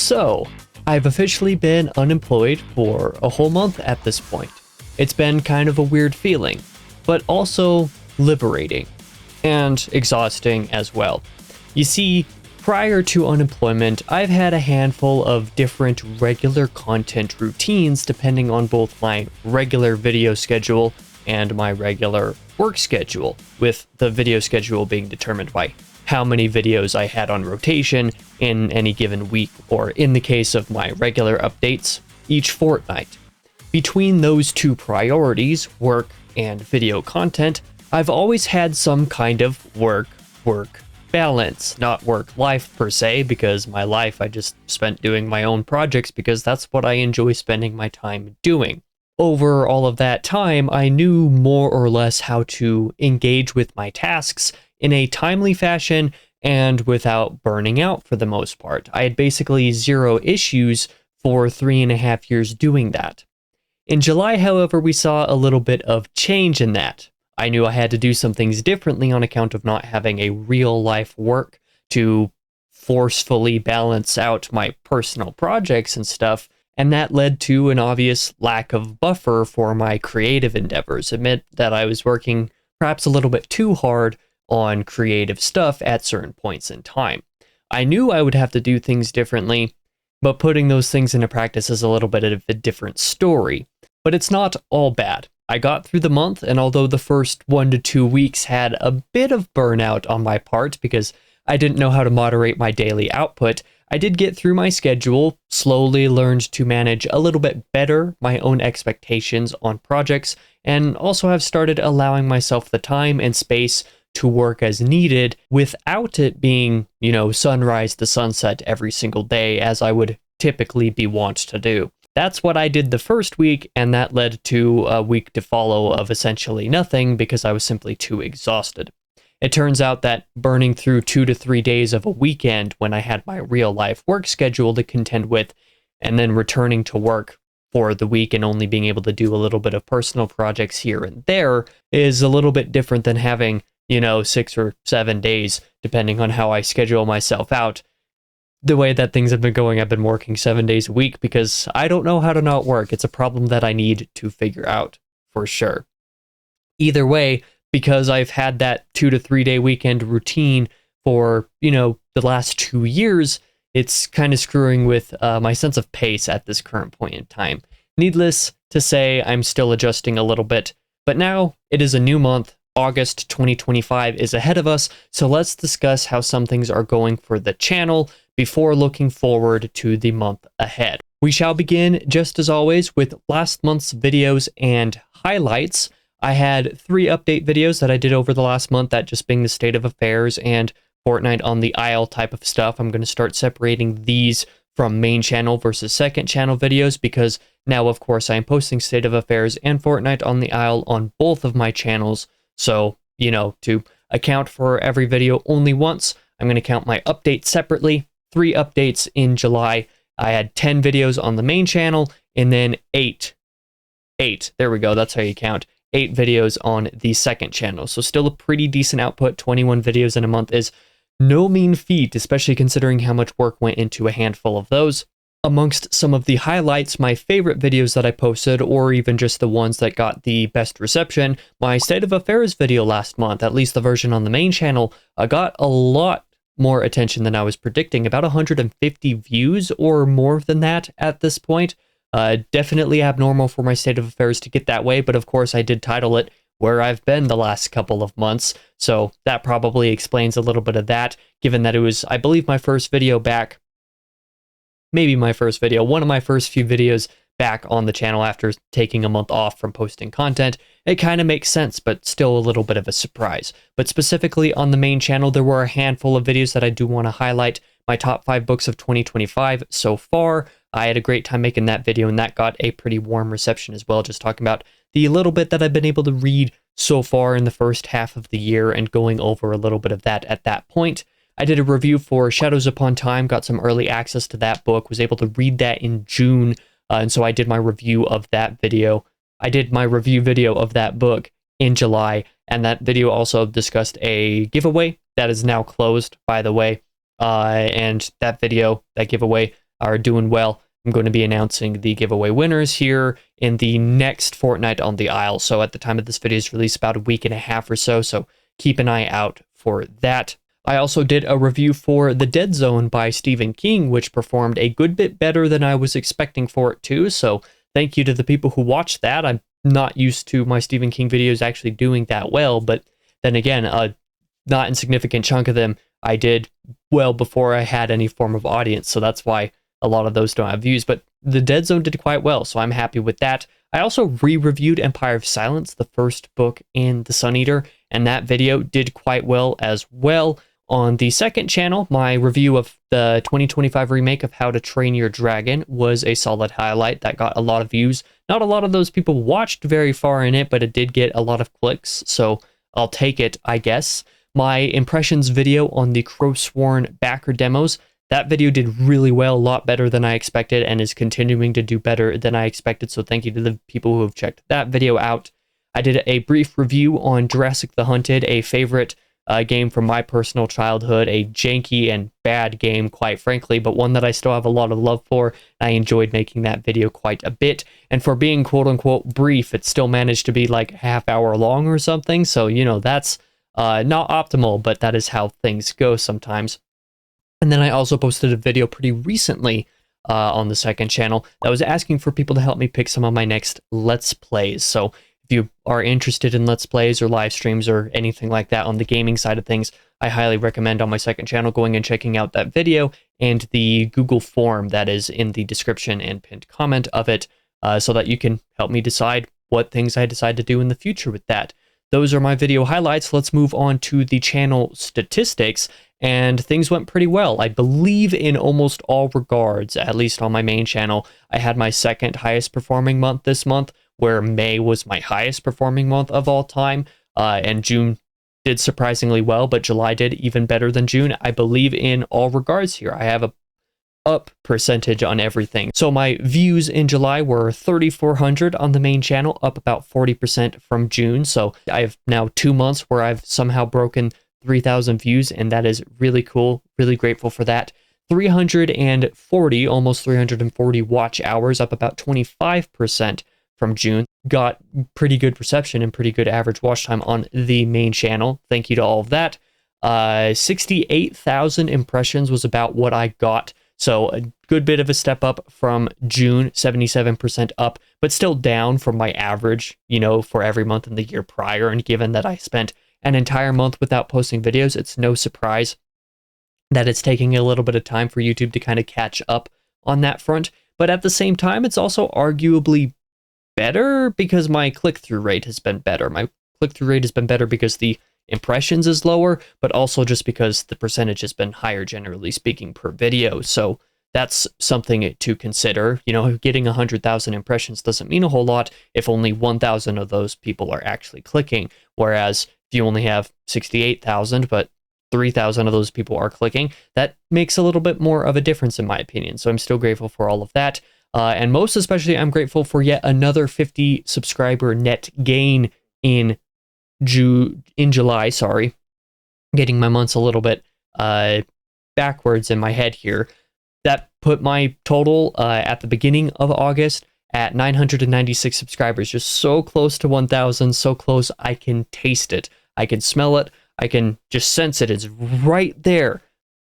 So, I've officially been unemployed for a whole month at this point. It's been kind of a weird feeling, but also liberating and exhausting as well. You see, prior to unemployment, I've had a handful of different regular content routines depending on both my regular video schedule and my regular work schedule, with the video schedule being determined by how many videos I had on rotation in any given week, or in the case of my regular updates, each fortnight. Between those two priorities, work and video content, I've always had some kind of work balance, not work-life per se, because my life I just spent doing my own projects because that's what I enjoy spending my time doing. Over all of that time, I knew more or less how to engage with my tasks in a timely fashion and without burning out for the most part. I had basically zero issues for 3.5 years doing that. In July, however, we saw a little bit of change in that. I knew I had to do some things differently on account of not having a real life work to forcefully balance out my personal projects and stuff, and that led to an obvious lack of buffer for my creative endeavors. It meant that I was working perhaps a little bit too hard on creative stuff at certain points in time. I knew I would have to do things differently, but putting those things into practice is a little bit of a different story. But it's not all bad. I got through the month, and although the first 1 to 2 weeks had a bit of burnout on my part because I didn't know how to moderate my daily output, I did get through my schedule, slowly learned to manage a little bit better my own expectations on projects, and also have started allowing myself the time and space to work as needed without it being, sunrise to sunset every single day as I would typically be wont to do. That's what I did the first week, and that led to a week to follow of essentially nothing because I was simply too exhausted. It turns out that burning through 2 to 3 days of a weekend when I had my real life work schedule to contend with, and then returning to work for the week and only being able to do a little bit of personal projects here and there is a little bit different than having 6 or 7 days, depending on how I schedule myself out. The way that things have been going, I've been working 7 days a week because I don't know how to not work. It's a problem that I need to figure out for sure. Either way, because I've had that 2 to 3 day weekend routine for, the last 2 years, it's kind of screwing with my sense of pace at this current point in time. Needless to say, I'm still adjusting a little bit, but now it is a new month. August 2025 is ahead of us, so let's discuss how some things are going for the channel before looking forward to the month ahead. We shall begin, just as always, with last month's videos and highlights. I had 3 update videos that I did over the last month, that just being the state of affairs and Fortnite on the Isle type of stuff. I'm going to start separating these from main channel versus second channel videos because now, of course, I am posting state of affairs and Fortnite on the Isle on both of my channels. So, to account for every video only once, I'm going to count my updates separately. 3 updates in July. I had 10 videos on the main channel, and then 8, there we go, that's how you count, 8 videos on the second channel. So still a pretty decent output. 21 videos in a month is no mean feat, especially considering how much work went into a handful of those. Amongst some of the highlights, my favorite videos that I posted, or even just the ones that got the best reception, my State of Affairs video last month, at least the version on the main channel, got a lot more attention than I was predicting, about 150 views or more than that at this point. Definitely abnormal for my State of Affairs to get that way, but of course I did title it Where I've Been the Last Couple of Months, so that probably explains a little bit of that, given that it was, I believe, my first video back. Maybe my first video, one of my first few videos back on the channel after taking a month off from posting content. It kind of makes sense, but still a little bit of a surprise. But specifically on the main channel, there were a handful of videos that I do want to highlight. My top 5 books of 2025 so far. I had a great time making that video, and that got a pretty warm reception as well, just talking about the little bit that I've been able to read so far in the first half of the year and going over a little bit of that at that point. I did a review for Shadows Upon Time, got some early access to that book, was able to read that in June, and so I did my review of that video. I did my review video of that book in July, and that video also discussed a giveaway that is now closed, by the way, and that video, that giveaway, are doing well. I'm going to be announcing the giveaway winners here in the next fortnight on the Isle. So at the time of this video's release, about a week and a half or so. So keep an eye out for that. I also did a review for The Dead Zone by Stephen King, which performed a good bit better than I was expecting for it to. So thank you to the people who watched that. I'm not used to my Stephen King videos actually doing that well, but then again, a not insignificant chunk of them I did well before I had any form of audience. So that's why a lot of those don't have views, but The Dead Zone did quite well, so I'm happy with that. I also re-reviewed Empire of Silence, the first book in The Sun Eater, and that video did quite well as well. On the second channel, my review of the 2025 remake of How to Train Your Dragon was a solid highlight that got a lot of views. Not a lot of those people watched very far in it, but it did get a lot of clicks, so I'll take it, I guess. My impressions video on the Crowsworn backer demos, that video did really well, a lot better than I expected, and is continuing to do better than I expected, so thank you to the people who have checked that video out. I did a brief review on Jurassic the Hunted, a favorite game from my personal childhood, a janky and bad game, quite frankly, but one that I still have a lot of love for. I enjoyed making that video quite a bit, and for being quote-unquote brief, it still managed to be like a half hour long or something, so, you know, that's not optimal, but that is how things go sometimes. And then I also posted a video pretty recently on the second channel that was asking for people to help me pick some of my next Let's Plays. So if you are interested in Let's Plays or live streams or anything like that on the gaming side of things, I highly recommend on my second channel going and checking out that video and the Google form that is in the description and pinned comment of it, so that you can help me decide what things I decide to do in the future with that. Those are my video highlights. Let's move on to the channel statistics, and things went pretty well. I believe in almost all regards, at least on my main channel. I had my second highest performing month this month, where May was my highest performing month of all time, and June did surprisingly well, but July did even better than June. I believe in all regards here. I have a up percentage on everything. So my views in July were 3,400 on the main channel, up about 40% from June. So I have now 2 months where I've somehow broken 3,000 views, and that is really cool. Really grateful for that. 340, almost 340 watch hours, up about 25% from June. Got pretty good reception and pretty good average watch time on the main channel. Thank you to all of that. 68,000 impressions was about what I got. So a good bit of a step up from June, 77% up, but still down from my average, you know, for every month in the year prior. And given that I spent an entire month without posting videos, it's no surprise that it's taking a little bit of time for YouTube to kind of catch up on that front. But at the same time, it's also arguably better because my click-through rate has been better. My click-through rate has been better because the impressions is lower, but also just because the percentage has been higher, generally speaking, per video. So that's something to consider. You know, getting 100,000 impressions doesn't mean a whole lot if only 1,000 of those people are actually clicking. Whereas if you only have 68,000, but 3,000 of those people are clicking, that makes a little bit more of a difference in my opinion. So I'm still grateful for all of that. And most especially, I'm grateful for yet another 50 subscriber net gain in July, sorry. Getting my months a little bit backwards in my head here. That put my total at the beginning of August at 996 subscribers, just so close to 1,000, so close I can taste it. I can smell it. I can just sense it. It's right there.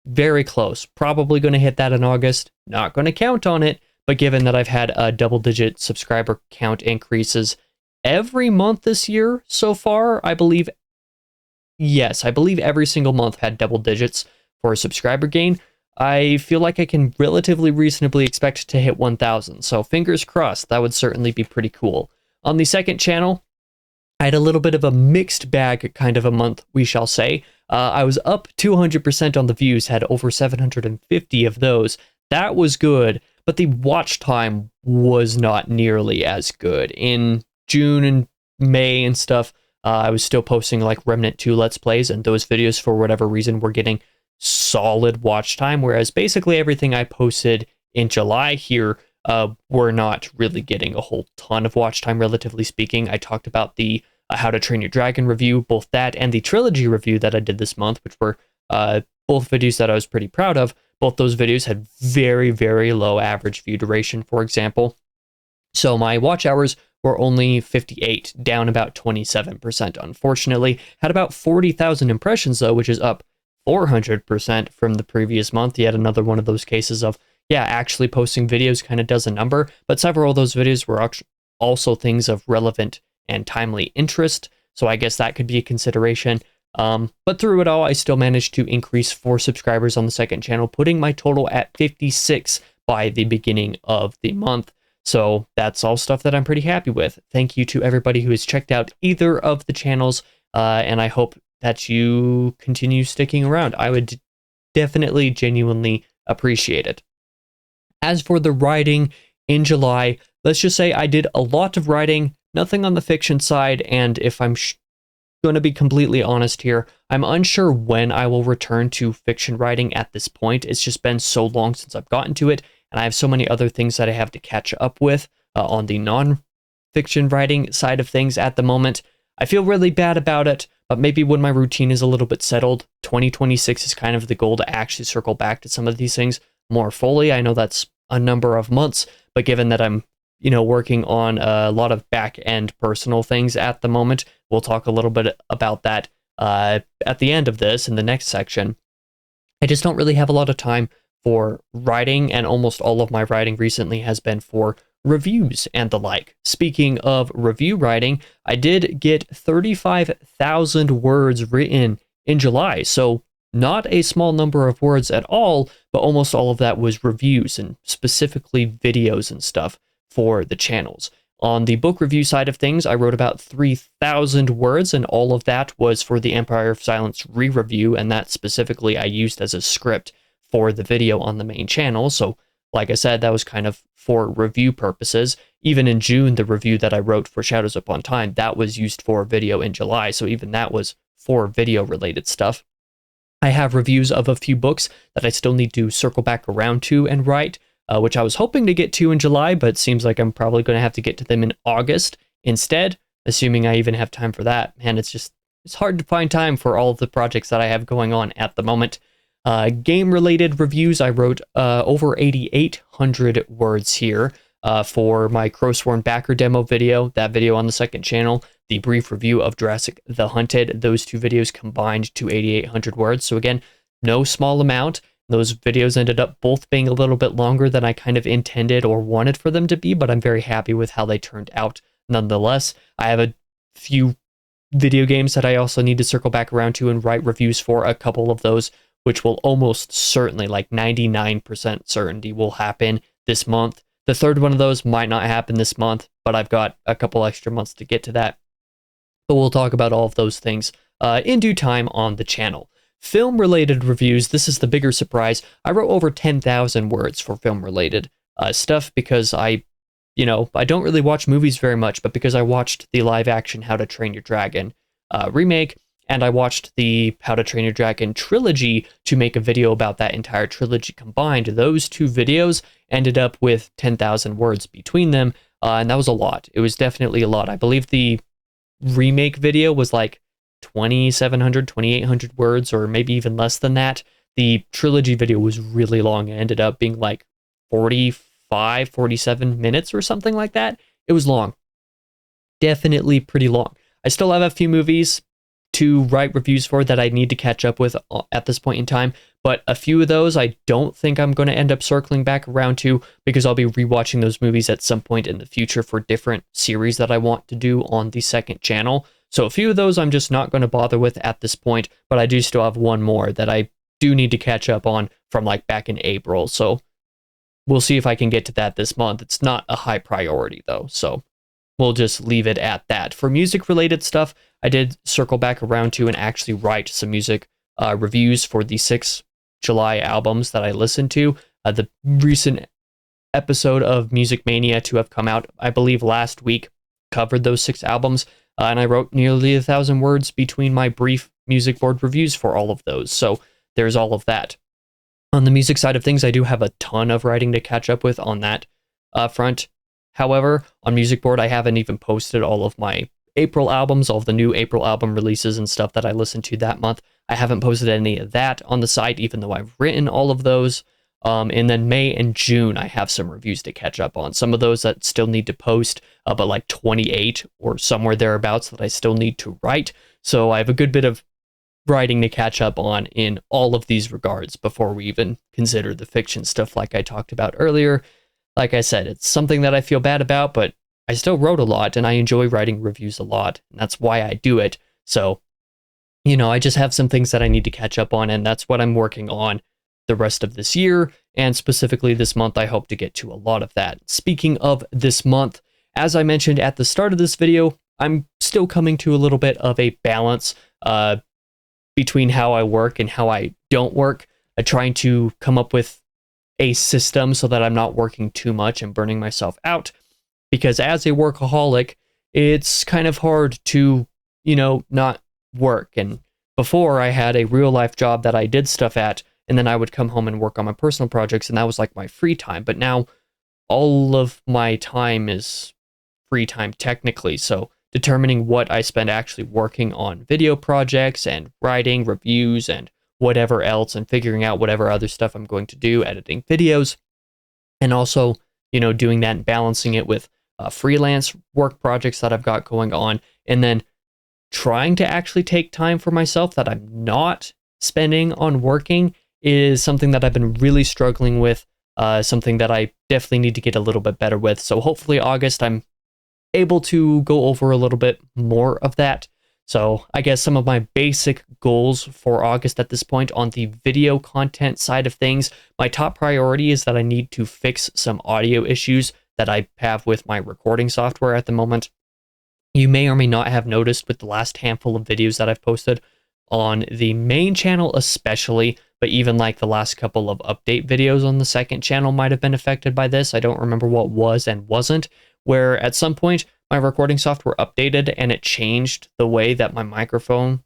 Very close. Probably going to hit that in August. Not going to count on it, but given that I've had a double-digit subscriber count increases every month this year so far, I believe, yes, I believe every single month had double digits for a subscriber gain. I feel like I can relatively reasonably expect to hit 1,000. So fingers crossed, that would certainly be pretty cool. On the second channel, I had a little bit of a mixed bag kind of a month, we shall say. I was up 200% on the views, had over 750 of those. That was good, but the watch time was not nearly as good. In June and May and stuff, I was still posting like Remnant 2 Let's Plays, and those videos, for whatever reason, were getting solid watch time, whereas basically everything I posted in July here were not really getting a whole ton of watch time, relatively speaking. I talked about the How to Train Your Dragon review, both that and the trilogy review that I did this month, which were both videos that I was pretty proud of, Both those videos had very, very low average view duration, for example. So my watch hours were only 58, down about 27%, unfortunately. Had about 40,000 impressions, though, which is up 400% from the previous month. Yet another one of those cases of, yeah, actually posting videos kind of does a number, but several of those videos were also things of relevant and timely interest, so I guess that could be a consideration. But through it all, I still managed to increase 4 subscribers on the second channel, putting my total at 56 by the beginning of the month. So that's all stuff that I'm pretty happy with. Thank you to everybody who has checked out either of the channels, and I hope that you continue sticking around. I would definitely, genuinely appreciate it. As for the writing in July, let's just say I did a lot of writing, nothing on the fiction side, and if I'm going to be completely honest here, I'm unsure when I will return to fiction writing at this point. It's just been so long since I've gotten to it, and I have so many other things that I have to catch up with on the non-fiction writing side of things at the moment. I feel really bad about it, but maybe when my routine is a little bit settled, 2026 is kind of the goal to actually circle back to some of these things more fully. I know that's a number of months, but given that I'm, working on a lot of back-end personal things at the moment, we'll talk a little bit about that at the end of this in the next section. I just don't really have a lot of time for writing, and almost all of my writing recently has been for reviews and the like. Speaking of review writing, I did get 35,000 words written in July, so not a small number of words at all, but almost all of that was reviews and specifically videos and stuff for the channels. On the book review side of things, I wrote about 3,000 words, and all of that was for the Empire of Silence re-review, and that specifically I used as a script for the video on the main channel. So like I said, that was kind of for review purposes. Even in June, the review that I wrote for Shadows Upon Time, that was used for video in July, so even that was for video-related stuff. I have reviews of a few books that I still need to circle back around to and write, which I was hoping to get to in July, but it seems like I'm probably going to have to get to them in August instead, assuming I even have time for that. Man, it's hard to find time for all of the projects that I have going on at the moment. Game-related reviews, I wrote over 8,800 words here for my Crowsworn Backer demo video, that video on the second channel, the brief review of Jurassic The Hunted. Those two videos combined to 8,800 words. So again, no small amount. Those videos ended up both being a little bit longer than I kind of intended or wanted for them to be, but I'm very happy with how they turned out nonetheless. I have a few video games that I also need to circle back around to and write reviews for. A couple of those, which will almost certainly, like 99% certainty, will happen this month. The third one of those might not happen this month, but I've got a couple extra months to get to that. But we'll talk about all of those things in due time on the channel. Film-related reviews, this is the bigger surprise. I wrote over 10,000 words for film-related stuff because I don't really watch movies very much, but because I watched the live-action How to Train Your Dragon remake, and I watched the How to Train Your Dragon trilogy to make a video about that entire trilogy combined, those two videos ended up with 10,000 words between them, and that was a lot. It was definitely a lot. I believe the remake video was like 2,700, 2,800 words, or maybe even less than that. The trilogy video was really long. It ended up being like 45, 47 minutes or something like that. It was long. Definitely pretty long. I still have a few movies to write reviews for that I need to catch up with at this point in time, but a few of those I don't think I'm going to end up circling back around to because I'll be rewatching those movies at some point in the future for different series that I want to do on the second channel. So a few of those I'm just not going to bother with at this point, but I do still have one more that I do need to catch up on from like back in April. So we'll see if I can get to that this month. It's not a high priority though, so we'll just leave it at that. For music-related stuff, I did circle back around to and actually write some music reviews for the 6 July albums that I listened to. The recent episode of Music Mania to have come out, I believe last week, covered those 6 albums, and I wrote nearly 1,000 words between my brief music board reviews for all of those. So there's all of that. On the music side of things, I do have a ton of writing to catch up with on that front. However, on Music Board, I haven't even posted all of my April albums, all of the new April album releases and stuff that I listened to that month. I haven't posted any of that on the site, even though I've written all of those. And then May and June, I have some reviews to catch up on. Some of those that still need to post, but like 28 or somewhere thereabouts that I still need to write. So I have a good bit of writing to catch up on in all of these regards before we even consider the fiction stuff like I talked about earlier. Like I said, it's something that I feel bad about, but I still wrote a lot and I enjoy writing reviews a lot. And that's why I do it. So, I just have some things that I need to catch up on, and that's what I'm working on the rest of this year. And specifically this month, I hope to get to a lot of that. Speaking of this month, as I mentioned at the start of this video, I'm still coming to a little bit of a balance between how I work and how I don't work. Trying to come up with a system so that I'm not working too much and burning myself out. Because as a workaholic, it's kind of hard to, not work. And before, I had a real life job that I did stuff at, and then I would come home and work on my personal projects, and that was like my free time. But now all of my time is free time technically. So determining what I spend actually working on video projects and writing reviews and whatever else, and figuring out whatever other stuff I'm going to do, editing videos, and also, doing that and balancing it with freelance work projects that I've got going on, and then trying to actually take time for myself that I'm not spending on working is something that I've been really struggling with, something that I definitely need to get a little bit better with. So hopefully August, I'm able to go over a little bit more of that. So I guess some of my basic goals for August at this point on the video content side of things, my top priority is that I need to fix some audio issues that I have with my recording software at the moment. You may or may not have noticed with the last handful of videos that I've posted on the main channel especially, but even like the last couple of update videos on the second channel might have been affected by this. I don't remember what was and wasn't, where at some point my recording software updated and it changed the way that my microphone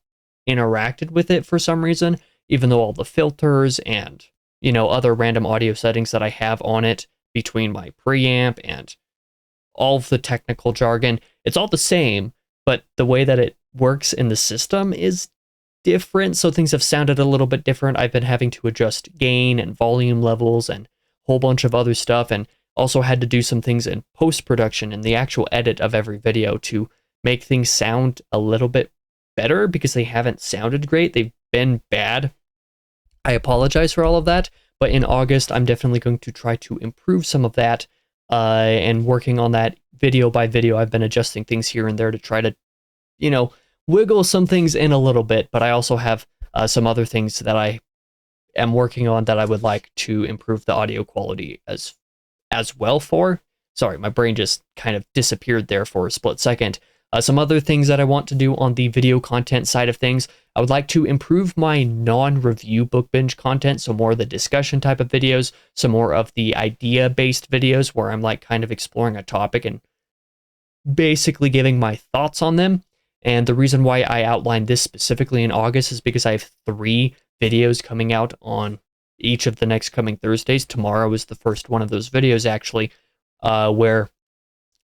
interacted with it for some reason, even though all the filters and, other random audio settings that I have on it between my preamp and all of the technical jargon, it's all the same, but the way that it works in the system is different. So things have sounded a little bit different. I've been having to adjust gain and volume levels and a whole bunch of other stuff, and also had to do some things in post-production and the actual edit of every video to make things sound a little bit better, because they haven't sounded great. They've been bad. I apologize for all of that, but in August, I'm definitely going to try to improve some of that, and working on that video by video. I've been adjusting things here and there to try to, wiggle some things in a little bit, but I also have some other things that I am working on that I would like to improve the audio quality as well for. Sorry, my brain just kind of disappeared there for a split second. Some other things that I want to do on the video content side of things, I would like to improve my non-review book binge content, so more of the discussion type of videos, some more of the idea-based videos where I'm like kind of exploring a topic and basically giving my thoughts on them. And the reason why I outlined this specifically in August is because I have 3 videos coming out on each of the next coming Thursdays. Tomorrow is the first one of those videos, actually, where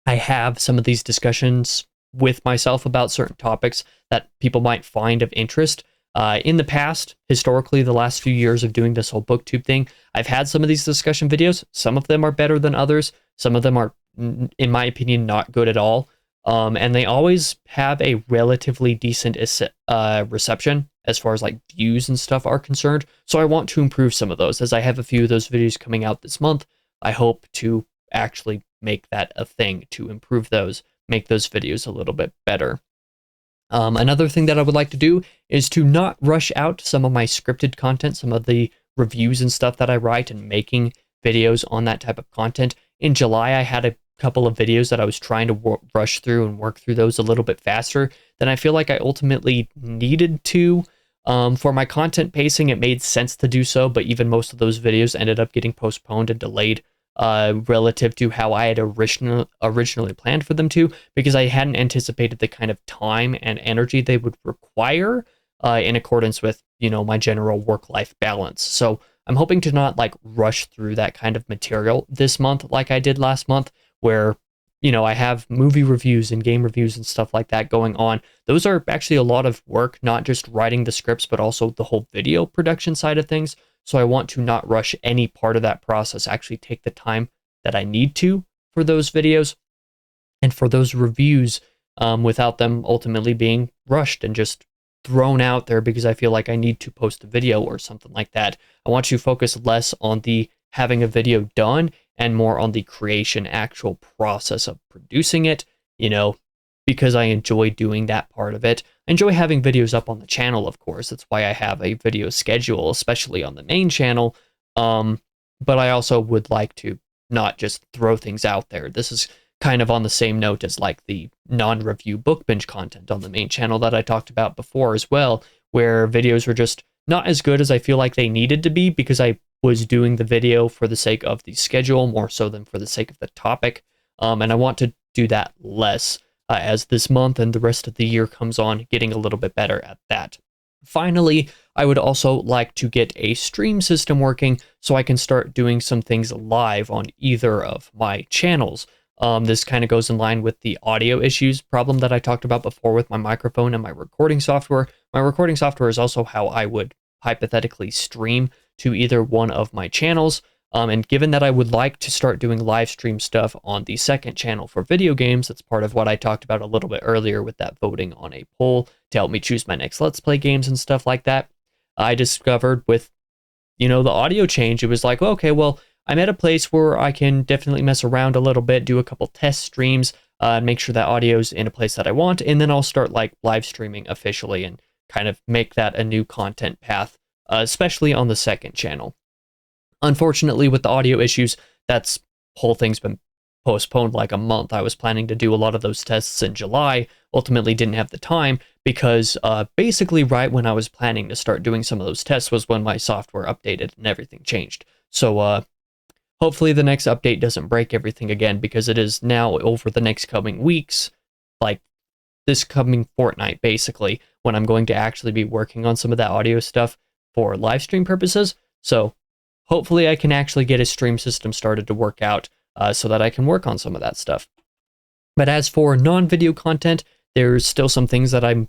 I have some of these discussions with myself about certain topics that people might find of interest. In the past, historically, the last few years of doing this whole booktube thing, I've had some of these discussion videos. Some of them are better than others. Some of them are, in my opinion, not good at all. And they always have a relatively decent reception as far as like views and stuff are concerned. So I want to improve some of those, as I have a few of those videos coming out this month. I hope to actually make that a thing, to improve those, make those videos a little bit better. Another thing that I would like to do is to not rush out some of my scripted content, some of the reviews and stuff that I write, and making videos on that type of content. In July, I had a couple of videos that I was trying to rush through and work through those a little bit faster than I feel like I ultimately needed to. For my content pacing, it made sense to do so, but even most of those videos ended up getting postponed and delayed relative to how I had originally planned for them to, because I hadn't anticipated the kind of time and energy they would require in accordance with, my general work-life balance. So I'm hoping to not like rush through that kind of material this month like I did last month, where I have movie reviews and game reviews and stuff like that going on. Those are actually a lot of work, not just writing the scripts, but also the whole video production side of things. So I want to not rush any part of that process, actually take the time that I need to for those videos and for those reviews, without them ultimately being rushed and just thrown out there because I feel like I need to post a video or something like that. I want to focus less on the having a video done and more on the creation, actual process of producing it, because I enjoy doing that part of it. I enjoy having videos up on the channel, of course. That's why I have a video schedule, especially on the main channel. But I also would like to not just throw things out there. This is kind of on the same note as like the non-review book binge content on the main channel that I talked about before as well, where videos were just not as good as I feel like they needed to be because I was doing the video for the sake of the schedule more so than for the sake of the topic. And I want to do that less as this month and the rest of the year comes on, getting a little bit better at that. Finally, I would also like to get a stream system working so I can start doing some things live on either of my channels. This kind of goes in line with the audio issues problem that I talked about before with my microphone and my recording software. My recording software is also how I would hypothetically stream to either one of my channels. And given that I would like to start doing live stream stuff on the second channel for video games, that's part of what I talked about a little bit earlier with that voting on a poll to help me choose my next Let's Play games and stuff like that. I discovered with, the audio change, it was like, okay, well, I'm at a place where I can definitely mess around a little bit, do a couple test streams, make sure that audio's in a place that I want, and then I'll start like live streaming officially and kind of make that a new content path, especially on the second channel. Unfortunately, with the audio issues, that's whole thing's been postponed like a month. I was planning to do a lot of those tests in July, ultimately didn't have the time because basically right when I was planning to start doing some of those tests was when my software updated and everything changed. So hopefully the next update doesn't break everything again because it is now over the next coming weeks, like this coming fortnight basically, when I'm going to actually be working on some of that audio stuff for live stream purposes. So hopefully I can actually get a stream system started to work out so that I can work on some of that stuff. But as for non-video content, there's still some things that I'm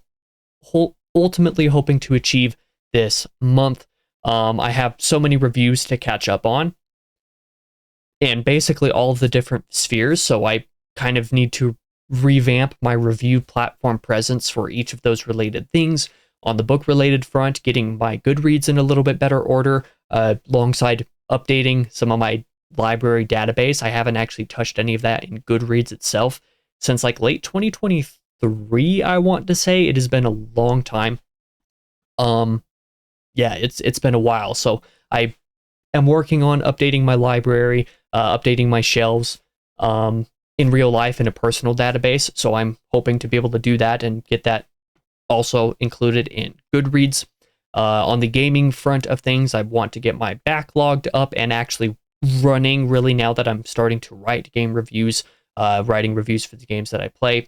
ultimately hoping to achieve this month. I have so many reviews to catch up on, and basically all of the different spheres, so I kind of need to revamp my review platform presence for each of those related things. On the book-related front, getting my Goodreads in a little bit better order, alongside updating some of my library database. I haven't actually touched any of that in Goodreads itself since like late 2023, I want to say. It has been a long time. Yeah, it's been a while, so I am working on updating my library, updating my shelves in real life in a personal database, so I'm hoping to be able to do that and get that also included in Goodreads. On the gaming front of things, I want to get my backlogged up and actually running really now that I'm starting to write game reviews, writing reviews for the games that I play.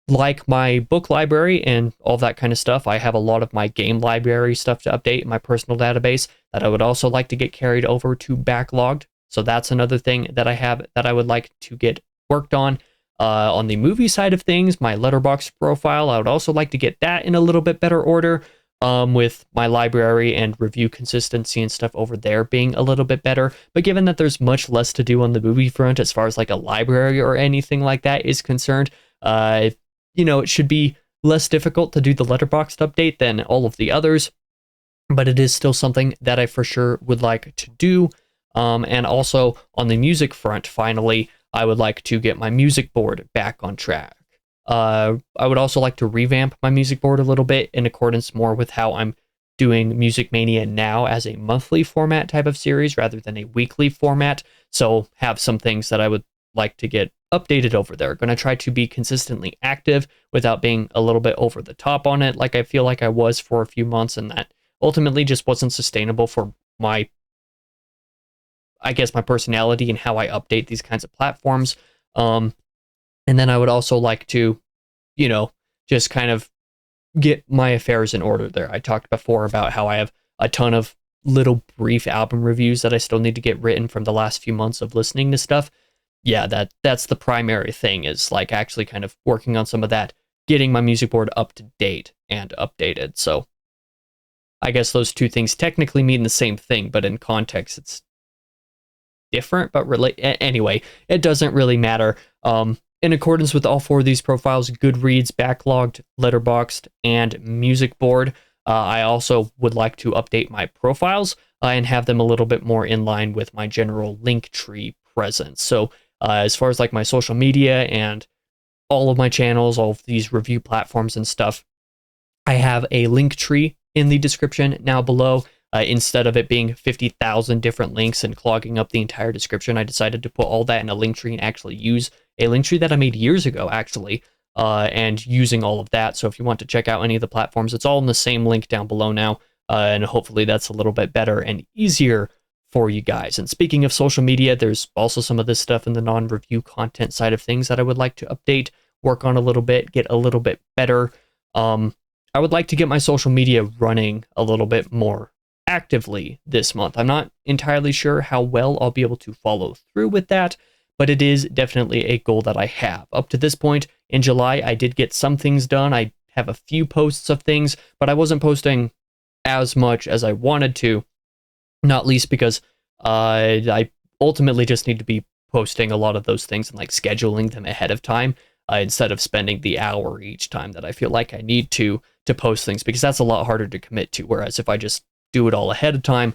Like my book library and all that kind of stuff, I have a lot of my game library stuff to update in my personal database that I would also like to get carried over to backlogged. So that's another thing that I have that I would like to get worked on. On the movie side of things, my Letterboxd profile, I would also like to get that in a little bit better order, with my library and review consistency and stuff over there being a little bit better. But given that there's much less to do on the movie front as far as like a library or anything like that is concerned, it should be less difficult to do the Letterboxd update than all of the others. But it is still something that I for sure would like to do. And also on the music front, finally, I would like to get my music board back on track. I would also like to revamp my music board a little bit in accordance more with how I'm doing Music Mania now as a monthly format type of series rather than a weekly format. So have some things that I would like to get updated over there. Going to try to be consistently active without being a little bit over the top on it like I feel like I was for a few months, and that ultimately just wasn't sustainable for my personality and how I update these kinds of platforms. And then I would also like to, just kind of get my affairs in order there. I talked before about how I have a ton of little brief album reviews that I still need to get written from the last few months of listening to stuff. yeah, that's the primary thing, is like actually kind of working on some of that, getting my music board up to date and updated. So I guess those two things technically mean the same thing, but in context it's different. But really, anyway, it doesn't really matter. In accordance with all four of these profiles, Goodreads, Backlogged, Letterboxd, and Music Board, I also would like to update my profiles and have them a little bit more in line with my general link tree presence. So as far as like my social media and all of my channels, all of these review platforms and stuff, I have a link tree in the description now below. Instead of it being 50,000 different links and clogging up the entire description, I decided to put all that in a link tree and actually use a link tree that I made years ago, actually, and using all of that. So if you want to check out any of the platforms, it's all in the same link down below now, and hopefully that's a little bit better and easier for you guys. And speaking of social media, there's also some of this stuff in the non-review content side of things that I would like to update, work on a little bit, get a little bit better. I would like to get my social media running a little bit more actively this month. I'm not entirely sure how well I'll be able to follow through with that, but it is definitely a goal that I have. Up to this point in July, I did get some things done. I have a few posts of things, but I wasn't posting as much as I wanted to, not least because I ultimately just need to be posting a lot of those things and like scheduling them ahead of time, instead of spending the hour each time that I feel like I need to post things, because that's a lot harder to commit to. Whereas if I just do it all ahead of time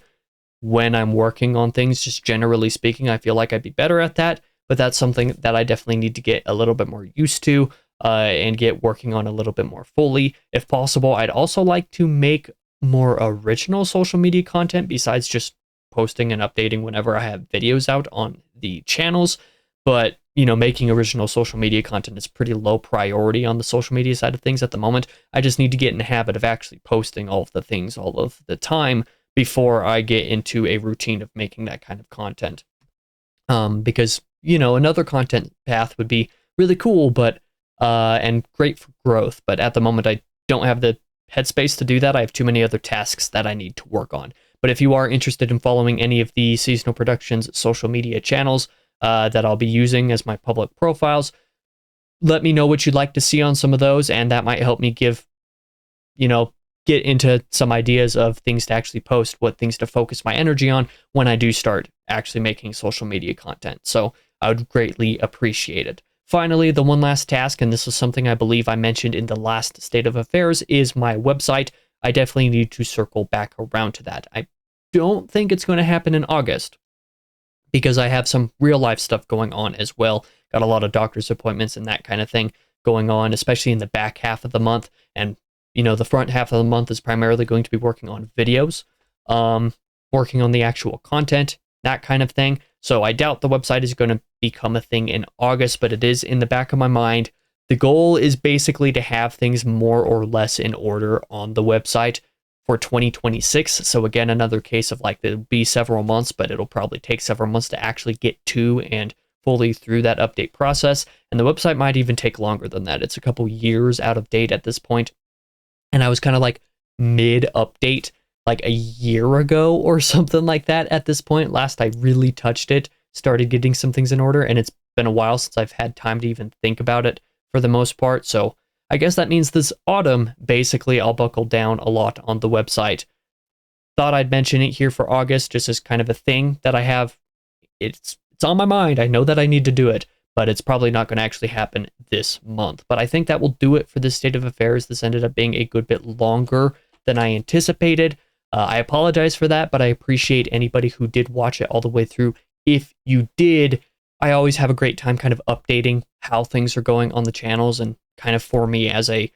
when I'm working on things, just generally speaking, I feel like I'd be better at that. But that's something that I definitely need to get a little bit more used to, and get working on a little bit more fully. If possible, I'd also like to make more original social media content besides just posting and updating whenever I have videos out on the channels. But, you know, making original social media content is pretty low priority on the social media side of things at the moment. I just need to get in the habit of actually posting all of the things all of the time before I get into a routine of making that kind of content. Because, you know, another content path would be really cool, but and great for growth. But at the moment, I don't have the headspace to do that. I have too many other tasks that I need to work on. But if you are interested in following any of the Seasonal Productions social media channels that I'll be using as my public profiles, let me know what you'd like to see on some of those, and that might help me get into some ideas of things to actually post, what things to focus my energy on when I do start actually making social media content. So I would greatly appreciate it. Finally, the one last task, and this is something I believe I mentioned in the last State of Affairs, is my website. I definitely need to circle back around to that. I don't think it's going to happen in August, because I have some real life stuff going on as well. Got a lot of doctor's appointments and that kind of thing going on, especially in the back half of the month. And, you know, the front half of the month is primarily going to be working on videos, working on the actual content, that kind of thing. So I doubt the website is going to become a thing in August, but it is in the back of my mind. The goal is basically to have things more or less in order on the website for 2026. So again, another case of like, it'll be several months, but it'll probably take several months to actually get to and fully through that update process. And the website might even take longer than that. It's a couple years out of date at this point. And I was kind of like mid-update, like a year ago or something like that at this point. Last I really touched it, started getting some things in order, and it's been a while since I've had time to even think about it for the most part. So I guess that means this autumn, basically, I'll buckle down a lot on the website. Thought I'd mention it here for August, just as kind of a thing that I have. It's on my mind. I know that I need to do it, but it's probably not going to actually happen this month. But I think that will do it for this State of Affairs. This ended up being a good bit longer than I anticipated. I apologize for that, but I appreciate anybody who did watch it all the way through. If you did, I always have a great time kind of updating how things are going on the channels, and kind of for me as a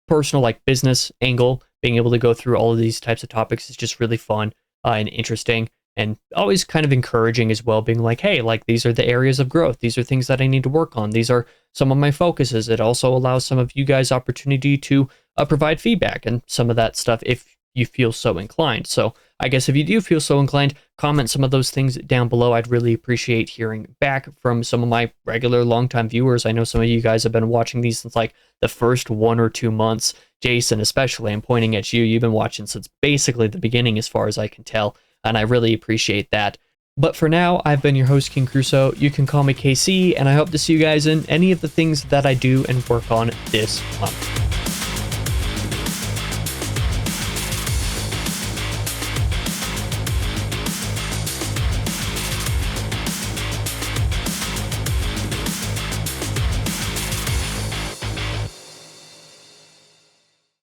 personal like business angle, being able to go through all of these types of topics is just really fun and interesting, and always kind of encouraging as well, being like, hey, like these are the areas of growth. These are things that I need to work on. These are some of my focuses. It also allows some of you guys opportunity to provide feedback and some of that stuff if you feel so inclined. So I guess if you do feel so inclined, comment some of those things down below. I'd really appreciate hearing back from some of my regular longtime viewers. I know some of you guys have been watching these since like the first 1 or 2 months. Jason, especially, I'm pointing at you. You've been watching since basically the beginning as far as I can tell, and I really appreciate that. But for now, I've been your host, King Crusoe. You can call me KC, and I hope to see you guys in any of the things that I do and work on this month.